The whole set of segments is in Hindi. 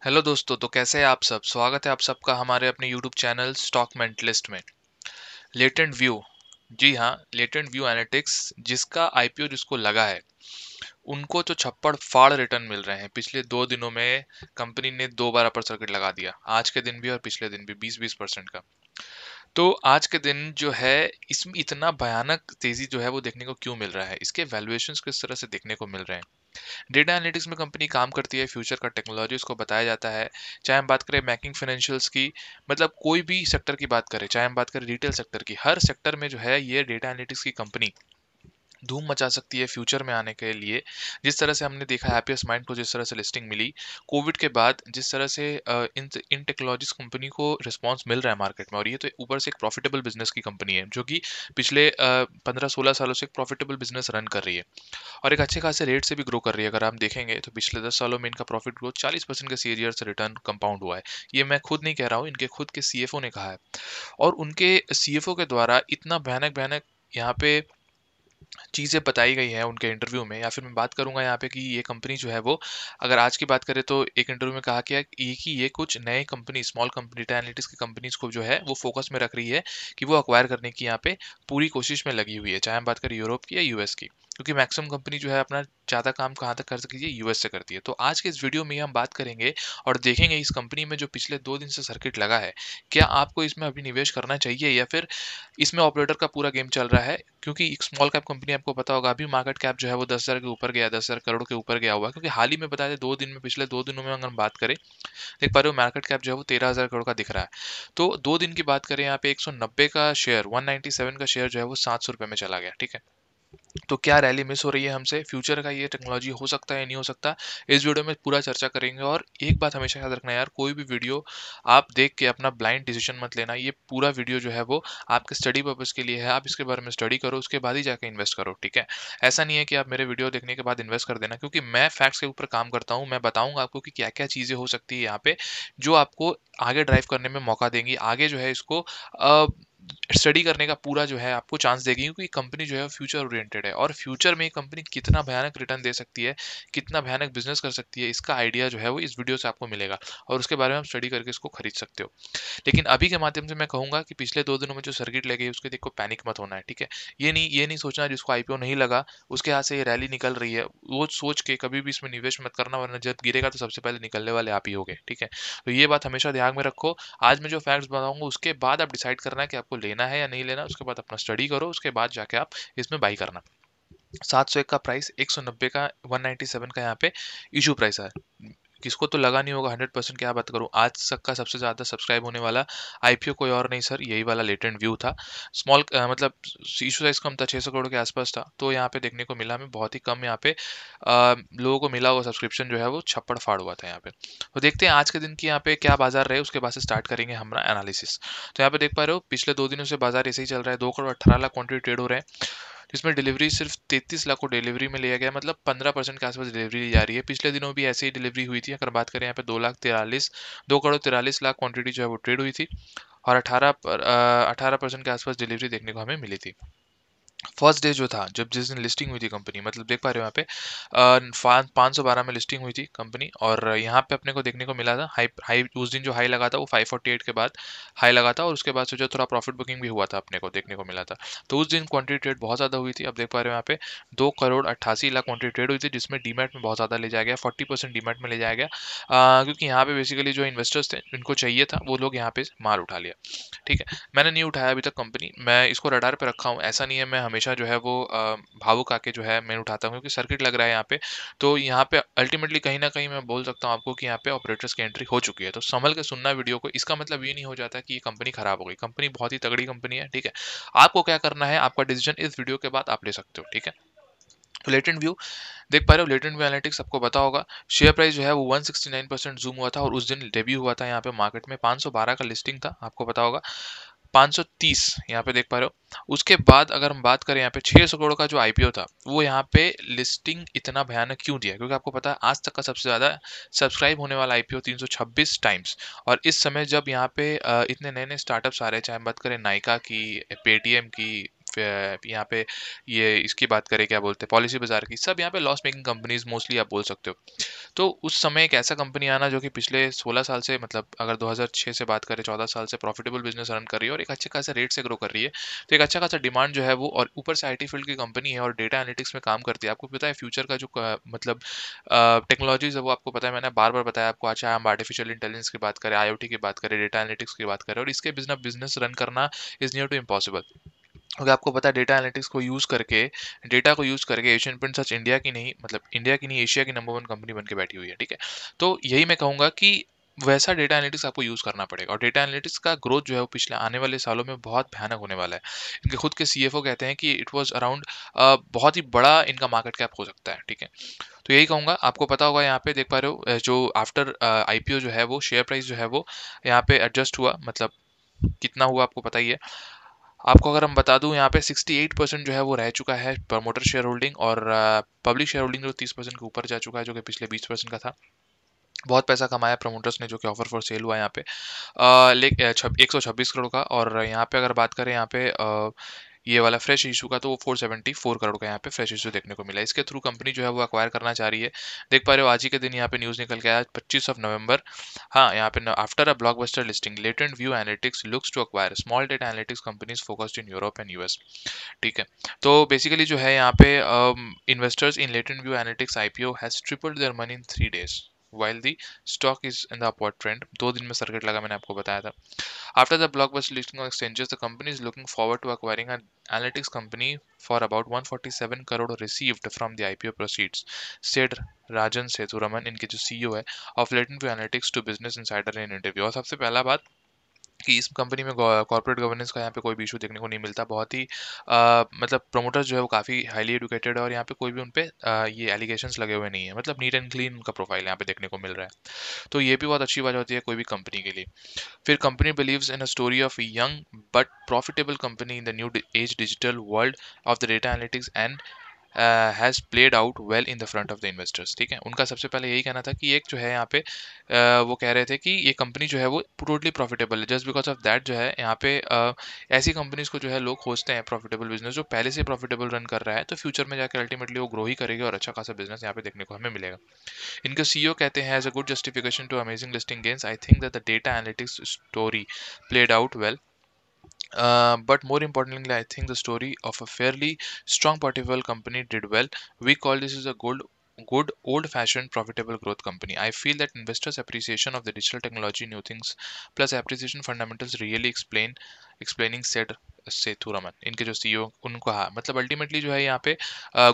हेलो दोस्तों, तो कैसे हैं आप सब। स्वागत है आप सबका हमारे अपने यूट्यूब चैनल स्टॉक मेंटलिस्ट में। लेटेंट व्यू, जी हाँ, लेटेंट व्यू एनालिटिक्स जिसका आईपीओ जिसको लगा है उनको तो छप्पड़ फाड़ रिटर्न मिल रहे हैं। पिछले 2 दिनों में कंपनी ने 2 बार अपर सर्किट लगा दिया, आज के दिन भी और पिछले दिन भी 20-20% का। तो आज के दिन जो है इसमें इतना भयानक तेजी जो है वो देखने को क्यों मिल रहा है, इसके वैल्यूएशंस किस तरह से देखने को मिल रहे हैं। डेटा एनालिटिक्स में कंपनी काम करती है, फ्यूचर का टेक्नोलॉजी उसको बताया जाता है। चाहे हम बात करें बैंकिंग फाइनेंशियल्स की, मतलब कोई भी सेक्टर की बात करें, चाहे हम बात करें रिटेल सेक्टर की, हर सेक्टर में जो है ये डेटा एनालिटिक्स की कंपनी धूम मचा सकती है फ्यूचर में आने के लिए। जिस तरह से हमने देखा हैप्पीएस्ट माइंड को जिस तरह से लिस्टिंग मिली कोविड के बाद, जिस तरह से इन टेक्नोलॉजीज कंपनी को रिस्पांस मिल रहा है मार्केट में, और ये तो ऊपर से एक प्रॉफिटेबल बिजनेस की कंपनी है जो कि पिछले 15-16 सालों से एक प्रॉफिटेबल बिजनेस रन कर रही है और एक अच्छे खासे रेट से भी ग्रो कर रही है। अगर हम देखेंगे तो पिछले 10 सालों में इनका प्रॉफिट ग्रोथ 40% के सीएजीआर से रिटर्न कंपाउंड हुआ है। ये मैं खुद नहीं कह रहा हूँ, इनके खुद के सीएफओ ने कहा है। और उनके सीएफओ के द्वारा इतना भयानक भयानक यहाँ पे चीज़ें बताई गई हैं उनके इंटरव्यू में, या फिर मैं बात करूंगा यहाँ पे कि ये कंपनी जो है वो, अगर आज की बात करें तो एक इंटरव्यू में कहा गया कि ये कुछ नए company, small company, data analytics की कंपनीज को जो है वो फोकस में रख रही है कि वो अक्वायर करने की यहाँ पे पूरी कोशिश में लगी हुई है, चाहे हम बात करें यूरोप की या यूएस की, क्योंकि मैक्सिमम कंपनी जो है अपना ज़्यादा काम कहाँ तक कर सकती है, यूएस से करती है। तो आज के इस वीडियो में हम बात करेंगे और देखेंगे इस कंपनी में जो पिछले 2 दिन से सर्किट लगा है, क्या आपको इसमें अभी निवेश करना चाहिए या फिर इसमें ऑपरेटर का पूरा गेम चल रहा है। क्योंकि एक स्मॉल कैप कंपनी, आपको पता होगा, अभी मार्केट कैप जो है वो 10,000 के ऊपर गया, 10,000 करोड़ के ऊपर गया हुआ है। क्योंकि हाल ही में बताया 2 दिन में, पिछले 2 दिनों में अगर हम बात करें, देख पा रहे हो मार्केट कैप जो है वो 13,000 करोड़ का दिख रहा है। तो 2 दिन की बात करें, यहाँ पे 190 का शेयर, 197 का शेयर जो है वो 700 रुपए में चला गया। ठीक है, तो क्या रैली मिस हो रही है हमसे, फ्यूचर का ये टेक्नोलॉजी हो सकता है नहीं हो सकता, इस वीडियो में पूरा चर्चा करेंगे। और एक बात हमेशा याद रखना यार, कोई भी वीडियो आप देख के अपना ब्लाइंड डिसीजन मत लेना। ये पूरा वीडियो जो है वो आपके स्टडी पर्पस के लिए है, आप इसके बारे में स्टडी करो, उसके बाद ही जाके इन्वेस्ट करो। ठीक है, ऐसा नहीं है कि आप मेरे वीडियो देखने के बाद इन्वेस्ट कर देना, क्योंकि मैं फैक्ट्स के ऊपर काम करता हूँ। मैं बताऊंगा आपको कि क्या क्या चीजें हो सकती है यहाँ पे जो आपको आगे ड्राइव करने में मौका देंगी, आगे जो है इसको स्टडी करने का पूरा जो है आपको चांस देगी, क्योंकि कंपनी जो है फ्यूचर ओरिएंटेड है और फ्यूचर में कंपनी कितना भयानक रिटर्न दे सकती है, कितना भयानक बिजनेस कर सकती है, इसका आइडिया जो है वो इस वीडियो से आपको मिलेगा और उसके बारे में आप स्टडी करके इसको खरीद सकते हो। लेकिन अभी के माध्यम से मैं कहूंगा कि पिछले 2 दिनों में जो सर्किट लगी उसके देखो पैनिक मत होना है। ठीक है, ये नहीं सोचना जिसको आईपीओ नहीं लगा उसके हाथ से ये रैली निकल रही है, वो सोच के कभी भी इसमें निवेश मत करना, वरना जब गिरेगा तो सबसे पहले निकलने वाले आप ही होगे। ठीक है, तो ये बात हमेशा ध्यान में रखो। आज मैं जो फैक्ट्स बताऊंगा उसके बाद आप डिसाइड करना है कि आपको लेना है या नहीं लेना, उसके बाद अपना स्टडी करो, उसके बाद जाके आप इसमें बाई करना। 701 का प्राइस, 190 का, 197 का यहाँ पे इशू प्राइस है। किसको तो लगा नहीं होगा 100%, क्या बात करूं, आज तक का सबसे ज्यादा सब्सक्राइब होने वाला आईपीओ कोई और नहीं सर, यही वाला लेटेंट व्यू था। स्मॉल मतलब इशू साइज कम था, 600 करोड़ के आसपास था, तो यहाँ पे देखने को मिला हमें बहुत ही कम, यहाँ पे लोगों को मिला हुआ सब्सक्रिप्शन जो है वो छप्पड़ फाड़ हुआ था यहाँ पे। तो देखते हैं आज के दिन की यहाँ पे क्या बाजार रहे, उसके बाद से स्टार्ट करेंगे हमारा एनालिसिस। तो यहाँ पे देख पा रहे हो पिछले 2 दिनों से बाजार ऐसे ही चल रहा है, 2 करोड़ 18 लाख क्वांटिटी ट्रेड हो रहे हैं, जिसमें डिलीवरी सिर्फ 33 लाख को डिलीवरी में लिया गया, मतलब 15% के आसपास डिलीवरी ली जा रही है। पिछले दिनों भी ऐसे ही डिलीवरी हुई थी। अगर बात करें यहाँ पे 2 करोड़ 43 लाख क्वांटिटी जो है वो ट्रेड हुई थी और 18% के आसपास डिलीवरी देखने को हमें मिली थी। फर्स्ट डे जो था, जब जिस दिन लिस्टिंग हुई थी कंपनी, मतलब देख पा रहे हो यहाँ पे 512 में लिस्टिंग हुई थी कंपनी, और यहाँ पे अपने को देखने को मिला था हाई हाई, उस दिन जो हाई लगा था वो 548 के बाद हाई लगा था, और उसके बाद से जो थोड़ा प्रॉफिट बुकिंग भी हुआ था अपने को देखने को मिला था। तो उस दिन क्वांटिटी ट्रेड बहुत ज़्यादा हुई थी। अब देख पा रहे हो यहाँ पे 2 करोड़ 88 लाख क्वांटिटी ट्रेड हुई थी, जिसमें डीमैट में बहुत ज़्यादा ले जाया गया, 40% डीमैट में ले जाया गया, क्योंकि यहाँ पे बेसिकली जो इन्वेस्टर्स थे इनको चाहिए था, वो लोग यहाँ पे माल उठा लिया। ठीक है, मैंने नहीं उठाया अभी तक कंपनी, मैं इसको रडार पे रखा हूँ, ऐसा नहीं है मैं हमेशा जो है वो भावुक आके जो है मैं उठाता हूँ, क्योंकि सर्किट लग रहा है यहाँ पे। तो यहाँ पे अल्टीमेटली कहीं ना कहीं मैं बोल सकता हूँ आपको कि यहाँ पे ऑपरेटर्स की एंट्री हो चुकी है, तो संभल के सुनना वीडियो को। इसका मतलब ये नहीं हो जाता कि ये कंपनी खराब हो गई, कंपनी बहुत ही तगड़ी कंपनी है। ठीक है, आपको क्या करना है, आपका डिसीजन इस वीडियो के बाद आप ले सकते हो। ठीक है, तो लेटेंट व्यू देख पा रहे हो, लेटेंट व्यू एनालिटिक्स आपको पता होगा, शेयर प्राइस जो है वो 169% जूम हुआ था, और उस दिन डेब्यू हुआ था यहाँ पे मार्केट में, 512 का लिस्टिंग था, आपको पता होगा 530 यहाँ पे देख पा रहे हो। उसके बाद अगर हम बात करें यहाँ पे 600 करोड़ का जो आईपीओ था, वो यहाँ पे लिस्टिंग इतना भयानक क्यों दिया, क्योंकि आपको पता है आज तक का सबसे ज्यादा सब्सक्राइब होने वाला आईपीओ 326 टाइम्स। और इस समय जब यहाँ पे इतने नए नए स्टार्टअप्स आ रहे हैं, चाहे हम बात करें नाइका की, पेटीएम की, यहाँ पे ये इसकी बात करें, क्या बोलते हैं, पॉलिसी बाजार की, सब यहाँ पे लॉस मेकिंग कंपनीज मोस्टली आप बोल सकते हो। तो उस समय एक ऐसा कंपनी आना जो कि पिछले 16 साल से, मतलब अगर 2006 से बात करें, 14 साल से प्रॉफिटेबल बिजनेस रन कर रही है और एक अच्छे खासे रेट से ग्रो कर रही है, तो एक अच्छा खासा डिमांड जो है वो, और ऊपर से आईटी फील्ड की कंपनी है और डेटा एनालिटिक्स में काम करती है। आपको पता है फ्यूचर का जो मतलब टेक्नोलॉजीज है वो आपको पता है, मैंने बार बार बताया आपको, अच्छा हम आर्टिफिशियल इंटेलिजेंस की बात करें, आईओटी की बात करें, डेटा एनालिटिक्स की बात करें, और इसके बिजनेस रन करना इज नियर टू इम्पॉसिबल। क्योंकि आपको पता है डेटा को यूज करके एशियन पेंट सच इंडिया की नहीं, मतलब इंडिया की नहीं, एशिया की नंबर वन कंपनी बन के बैठी हुई है, ठीक है। तो यही मैं कहूंगा कि वैसा डेटा एनालिटिक्स आपको यूज करना पड़ेगा, और डेटा एनालिटिक्स का ग्रोथ जो है वो पिछले आने वाले सालों में बहुत भयानक होने वाला है। इनके खुद के सीएफओ कहते हैं कि इट वाज अराउंड, बहुत ही बड़ा इनका मार्केट कैप हो सकता है, ठीक है। तो यही कहूंगा, आपको पता होगा यहाँ पे देख पा रहे हो, जो आफ्टर आईपीओ जो है वो शेयर प्राइस जो है वो यहाँ पे एडजस्ट हुआ, मतलब कितना हुआ आपको पता ही है। आपको अगर हम बता दूं, यहाँ पे 68% जो है वो रह चुका है प्रमोटर शेयर होल्डिंग, और पब्लिक शेयर होल्डिंग जो 30% के ऊपर जा चुका है, जो कि पिछले 20% का था। बहुत पैसा कमाया प्रमोटर्स ने, जो कि ऑफर फॉर सेल हुआ यहाँ पे 126 करोड़ का। और यहाँ पे अगर बात करें यहाँ पे ये वाला फ्रेश इशू का, तो वो 474 करोड़ का यहाँ पे फ्रेश इशू देखने को मिला। इसके थ्रू कंपनी जो है वो अक्वायर करना चाह रही है। देख पा रहे हो आज ही के दिन यहाँ पे न्यूज़ निकल के आया, 25 नवंबर। हाँ, यहाँ पे after a blockbuster listing, latent view analytics looks to acquire small data analytics companies focused in Europe and US, ठीक है। तो बेसिकली जो है यहाँ पे investors in latent view analytics IPO has tripled their money in 3 days while the stock is in the upward trend। 2 दिन में सर्किट लगा, मैंने आपको बताया था। After the blockbuster listing on exchanges, the company is looking forward to acquiring an analytics company for about 147 crore received from the IPO proceeds, said राजन सेतुरमन, इनके जो सीईओ है, of Latent View Analytics to Business Insider in interview। और सबसे पहला बात कि इस कंपनी में कॉर्पोरेट गवर्नेंस का यहाँ पे कोई भी इशू देखने को नहीं मिलता। बहुत ही मतलब प्रोमोटर्स जो है वो काफ़ी हाईली एजुकेटेड है, और यहाँ पे कोई भी उन पे ये एलिगेशंस लगे हुए नहीं है, मतलब नीट एंड क्लीन उनका प्रोफाइल यहाँ पे देखने को मिल रहा है। तो ये भी बहुत अच्छी बात होती है कोई भी कंपनी के लिए। फिर company believes in a story of young but profitable company in the new age digital world of the data analytics and has played out well in the front of the investors, ठीक है। उनका सबसे पहले यही कहना था कि एक जो है यहाँ पे वो कह रहे थे कि ये कंपनी जो है वो टोटली प्रॉफिटेबल है। जस्ट बिकॉज ऑफ दैट जो है यहाँ पे ऐसी कंपनीज को जो है लोग खोजते हैं, प्रॉफिटेबल बिजनेस जो पहले से प्रॉफिटेबल रन कर रहा है, तो फ्यूचर में जाकर अल्टीमेटली वो ग्रो ही करेगी और अच्छा खासा बिजनेस यहाँ पे देखने को हमें मिलेगा। इनके सीईओ कहते हैं, as a good justification to amazing listing gains, I think that the data analytics story played out well. But more importantly, I think the story of a fairly strong portable company did well. We call this is a good old-fashioned profitable growth company. I feel that investors' appreciation of the digital technology, new things, plus appreciation fundamentals really explaining said Sethuraman, इनके जो सीईओ, उनको, हाँ, मतलब अल्टीमेटली जो है यहाँ पे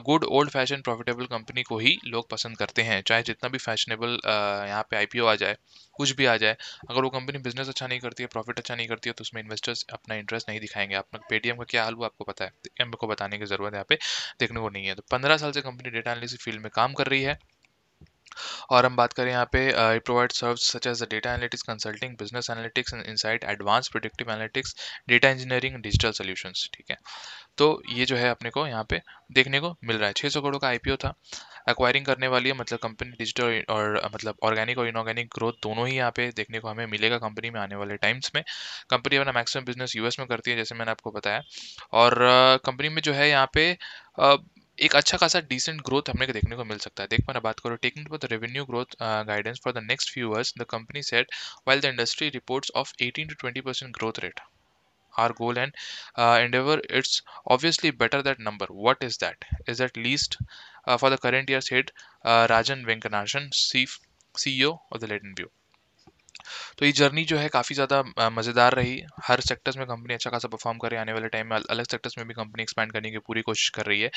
good old fashion profitable company को ही लोग पसंद करते हैं, चाहे जितना भी फैशनेबल यहाँ पे आईपीओ आ जाए, कुछ भी आ जाए। अगर वो कंपनी बिजनेस अच्छा नहीं करती है, प्रॉफिट अच्छा नहीं करती है, तो उसमें इन्वेस्टर्स अपना इंटरेस्ट नहीं दिखाएंगे। अपना पेटीएम का क्या हाल हुआ आपको पता है, पेटीएम को बताने की जरूरत यहाँ पे देखने को नहीं है। तो 15 साल से कंपनी डेटा एनालिसिस फील्ड में काम कर रही है। और हम बात करें यहाँ पे, it provide serves such as the data analytics consulting, business analytics and insight, advance predictive analytics, data engineering, digital solutions, ठीक है। तो ये जो है अपने को यहाँ पे देखने को मिल रहा है। 600 करोड़ का आईपीओ था, एक्वायरिंग करने वाली है, मतलब कंपनी डिजिटल और मतलब ऑर्गेनिक और इनऑर्गेनिक ग्रोथ दोनों ही यहाँ पे देखने को हमें मिलेगा कंपनी में आने वाले टाइम्स में। कंपनी अपना मैक्सिमम बिजनेस यूएस में करती है, जैसे मैंने आपको बताया। और कंपनी में जो है यहाँ पे एक अच्छा खासा डिसेंट ग्रोथ हमने को देखने को मिल सकता है। देख मैं बात करूँ taking the revenue growth guidance for the next few years, the company said while the industry reports of 18 to 20% growth rate, our goal and endeavor, it's obviously better that number. What is that? Is that least for the current year, said Rajan Venkanathan, CEO of the Latent View। तो ये जर्नी जो है काफ़ी ज़्यादा मज़ेदार रही। हर सेक्टर्स में कंपनी अच्छा खासा परफॉर्म करे, आने वाले टाइम में अलग सेक्टर्स में भी कंपनी एक्सपैंड करने की पूरी कोशिश कर रही है।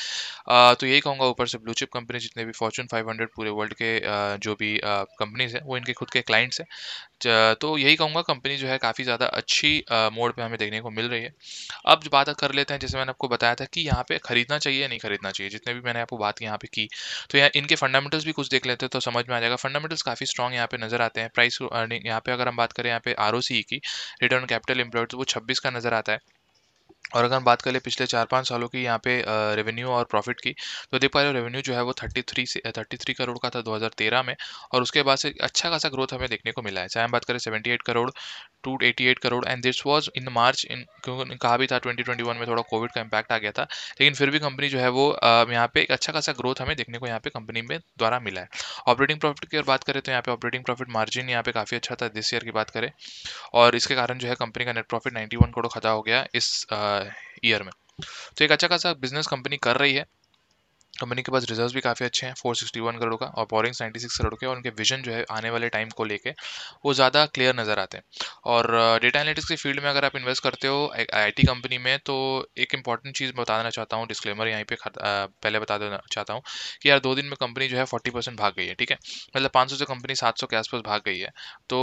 तो यही कहूँगा, ऊपर से ब्लू चिप कंपनी जितने भी फॉर्चून 500 पूरे वर्ल्ड के जो भी कंपनीज हैं वो इनके खुद के क्लाइंट्स हैं। तो यही कहूँगा, कंपनी जो है काफ़ी ज़्यादा अच्छी मोड पे हमें देखने को मिल रही है। अब जो बात कर लेते हैं, जैसे मैंने आपको बताया था कि यहाँ पे खरीदना चाहिए या नहीं खरीदना चाहिए, जितने भी मैंने आपको बात यहाँ पे की, तो यहाँ इनके फंडामेंटल्स भी कुछ देख लेते हैं तो समझ में आ जाएगा। फंडामेंटल्स काफ़ी स्ट्रॉन्ग यहाँ पे नजर आते हैं। प्राइस टू अर्निंग यहाँ पे अगर हम बात करें यहाँ पे आरओसी की, रिटर्न ऑन कैपिटल एम्प्लॉयड, तो वो 26 का नजर आता है। और अगर हम बात करें पिछले 4-5 सालों की यहाँ पे रेवेन्यू और प्रॉफिट की, तो देख पा रहे हो रेवेन्यू जो है वो 33 करोड़ का था 2013 में, और उसके बाद से अच्छा खासा ग्रोथ हमें देखने को मिला है। चाहे हम बात करें 78 crore to 88 crore, and this was in March, in क्योंकि कहा भी था 2021 में थोड़ा कोविड का इम्पैक्ट आ गया था, लेकिन फिर भी कंपनी जो है वो यहाँ पे एक अच्छा खासा ग्रोथ हमें देखने को यहाँ पे कंपनी में द्वारा मिला है। ऑपरेटिंग प्रॉफिट की अगर बात करें तो यहाँ पे ऑपरेटिंग प्रॉफिट मार्जिन यहाँ पे काफ़ी अच्छा था दिस ईयर की बात करें, और इसके कारण जो है कंपनी का नेट प्रॉफिट 91 करोड़ खड़ा हो गया इस ईयर में। तो एक अच्छा खासा बिजनेस कंपनी कर रही है। कंपनी के पास रिजर्व्स भी काफ़ी अच्छे हैं 461 करोड़ का, और बोरिंग्स 96 करोड़ के, और उनके विजन जो है आने वाले टाइम को लेके वो ज़्यादा क्लियर नज़र आते हैं। और डेटा एनालिटिक्स की फील्ड में अगर आप इन्वेस्ट करते हो एक आईटी कंपनी में, तो एक इंपॉर्टेंट चीज़ मैं बताना चाहता हूँ, डिस्क्लेमर यहाँ पे पहले बता देना चाहता हूँ कि यार 2 दिन में कंपनी जो है 40% भाग गई है, ठीक है, मतलब 500 से कंपनी 700 के आसपास भाग गई है। तो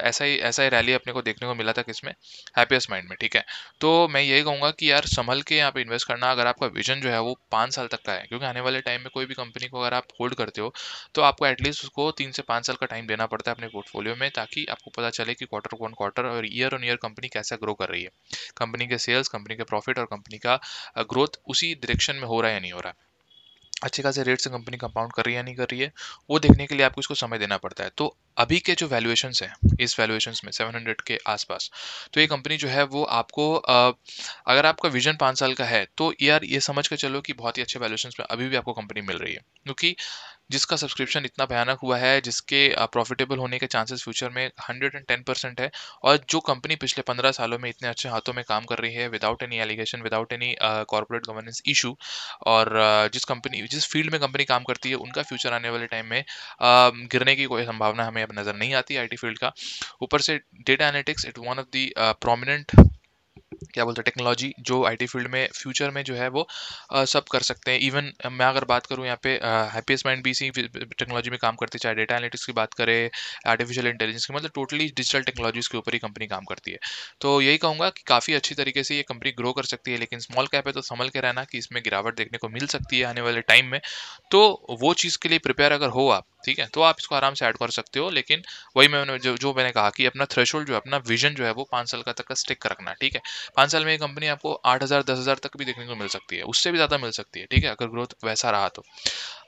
ऐसा ही रैली अपने को देखने को मिला था किसमें, हैप्पीएस्ट माइंड में, ठीक है। तो मैं यही कहूँगा कि यार संभल के यहाँ पे इन्वेस्ट करना, अगर आपका विजन जो है वो 5 साल तक का है, क्योंकि आने वाले टाइम में कोई भी कंपनी को अगर आप होल्ड करते हो तो आपको एटलीस्ट उसको 3 से 5 साल का टाइम देना पड़ता है अपने पोर्टफोलियो में, ताकि आपको पता चले कि क्वार्टर ऑन क्वार्टर और ईयर ऑन ईयर कंपनी कैसा ग्रो कर रही है, कंपनी के सेल्स, कंपनी के प्रॉफिट और कंपनी का ग्रोथ उसी डायरेक्शन में हो रहा है या नहीं हो रहा है, अच्छे खासे रेट से कंपनी कंपाउंड कर रही है या नहीं कर रही है, वो देखने के लिए आपको इसको समय देना पड़ता है। तो अभी के जो वैल्यूएशंस हैं इस वैल्यूएशंस में 700 के आसपास, तो ये कंपनी जो है वो आपको अगर आपका विजन 5 साल का है तो यार ये समझ के चलो कि बहुत ही अच्छे वैल्यूएशंस में अभी भी आपको कंपनी मिल रही है, क्योंकि जिसका सब्सक्रिप्शन इतना भयानक हुआ है, जिसके प्रॉफिटेबल होने के चांसेस फ्यूचर में 110% है, और जो कंपनी पिछले 15 सालों में इतने अच्छे हाथों में काम कर रही है without any allegation, without any corporate governance issue, और जिस फील्ड में कंपनी काम करती है उनका फ्यूचर आने वाले टाइम में गिरने की कोई संभावना हमें अब नजर नहीं आती आईटी फील्ड का। ऊपर से data analytics it one of the prominent, क्या बोलते हैं, टेक्नोलॉजी जो आईटी फील्ड में फ्यूचर में जो है वो सब कर सकते हैं। इवन मैं अगर बात करूं यहाँ पे हैप्पीएस्ट माइंड भी इसी टेक्नोलॉजी में काम करती है, चाहे डेटा एनालिटिक्स की बात करें, आर्टिफिशियल इंटेलिजेंस की, मतलब टोटली डिजिटल टेक्नोलॉजीज के ऊपर ही कंपनी काम करती है। तो यही कहूंगा कि काफ़ी अच्छी तरीके से ये कंपनी ग्रो कर सकती है, लेकिन स्मॉल कैप है तो संभल के रहना कि इसमें गिरावट देखने को मिल सकती है आने वाले टाइम में। तो वो चीज़ के लिए प्रिपेयर अगर हो आप, ठीक है, तो आप इसको आराम से ऐड कर सकते हो, लेकिन वही जो मैंने कहा कि अपना थ्रेशोल्ड जो है, अपना विजन जो है वो 5 साल का तक का स्टिक रखना, ठीक है। 5 साल में ये कंपनी आपको 8,000 10,000 तक भी देखने को मिल सकती है, उससे भी ज़्यादा मिल सकती है, ठीक है, अगर ग्रोथ वैसा रहा तो।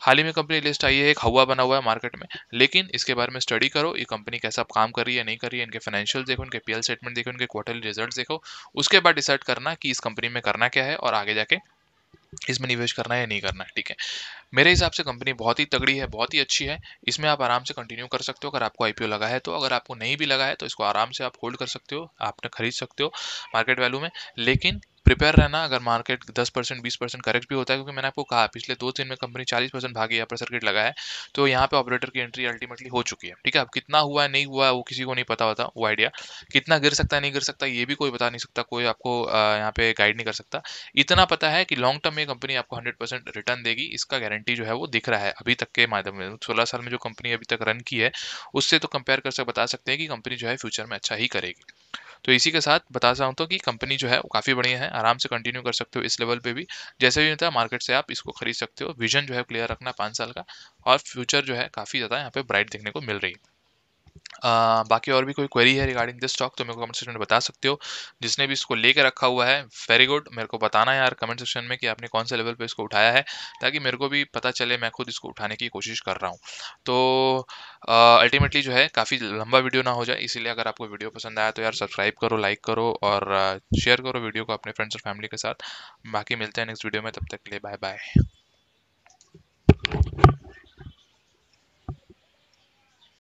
हाल ही में कंपनी लिस्ट आई है, एक हवा बना हुआ है मार्केट में, लेकिन इसके बारे में स्टडी करो, ये कंपनी कैसा काम कर रही है नहीं कर रही है, इनके फाइनेंशियल देखो, इनके पीएल स्टेटमेंट देखो, इनके क्वार्टरली रिजल्ट देखो, उसके बाद डिसाइड करना कि इस कंपनी में करना क्या है और आगे जाके इसमें निवेश करना है या नहीं करना है, ठीक है। मेरे हिसाब से कंपनी बहुत ही तगड़ी है, बहुत ही अच्छी है, इसमें आप आराम से कंटिन्यू कर सकते हो अगर आपको आईपीओ लगा है तो। अगर आपको नहीं भी लगा है तो इसको आराम से आप होल्ड कर सकते हो, आपने खरीद सकते हो मार्केट वैल्यू में, लेकिन प्रिपेयर रहना अगर मार्केट 10% 20% करेक्ट भी होता है, क्योंकि मैंने आपको कहा पिछले 2 दिन में कंपनी 40% भागी, अपर सर्किट लगा है, तो यहाँ पे ऑपरेटर की एंट्री अल्टीमेटली हो चुकी है, ठीक है। अब कितना हुआ है नहीं हुआ है वो किसी को नहीं पता होता, वो आइडिया कितना गिर सकता है नहीं गिर सकता ये भी कोई बता नहीं सकता, कोई आपको यहाँ पे गाइड नहीं कर सकता। इतना पता है कि लॉन्ग टर्म में कंपनी आपको 100% रिटर्न देगी, इसका गारंटी जो है वो दिख रहा है अभी तक के माध्यम में। 16 साल में जो कंपनी अभी तक रन की है उससे तो कंपेयर कर बता सकते हैं कि कंपनी जो है फ्यूचर में अच्छा ही करेगी। तो इसी के साथ बता सकता हूँ कि कंपनी जो है वो काफ़ी बढ़िया है, आराम से कंटिन्यू कर सकते हो इस लेवल पे भी, जैसे भी होता है मार्केट से आप इसको खरीद सकते हो। विजन जो है क्लियर रखना 5 साल का, और फ्यूचर जो है काफ़ी ज़्यादा यहाँ पे ब्राइट देखने को मिल रही है। बाकी और भी कोई क्वेरी है रिगार्डिंग दिस स्टॉक तो मेरे को कमेंट सेक्शन में बता सकते हो। जिसने भी इसको लेके रखा हुआ है वेरी गुड, मेरे को बताना यार कमेंट सेक्शन में कि आपने कौन से लेवल पे इसको उठाया है, ताकि मेरे को भी पता चले, मैं खुद इसको उठाने की कोशिश कर रहा हूँ। तो अल्टीमेटली जो है काफ़ी लंबा वीडियो ना हो जाए, इसीलिए अगर आपको वीडियो पसंद आया तो यार सब्सक्राइब करो, लाइक करो, और शेयर करो वीडियो को अपने फ्रेंड्स और फैमिली के साथ। बाकी मिलते हैं नेक्स्ट वीडियो में, तब तक के लिए बाय बाय।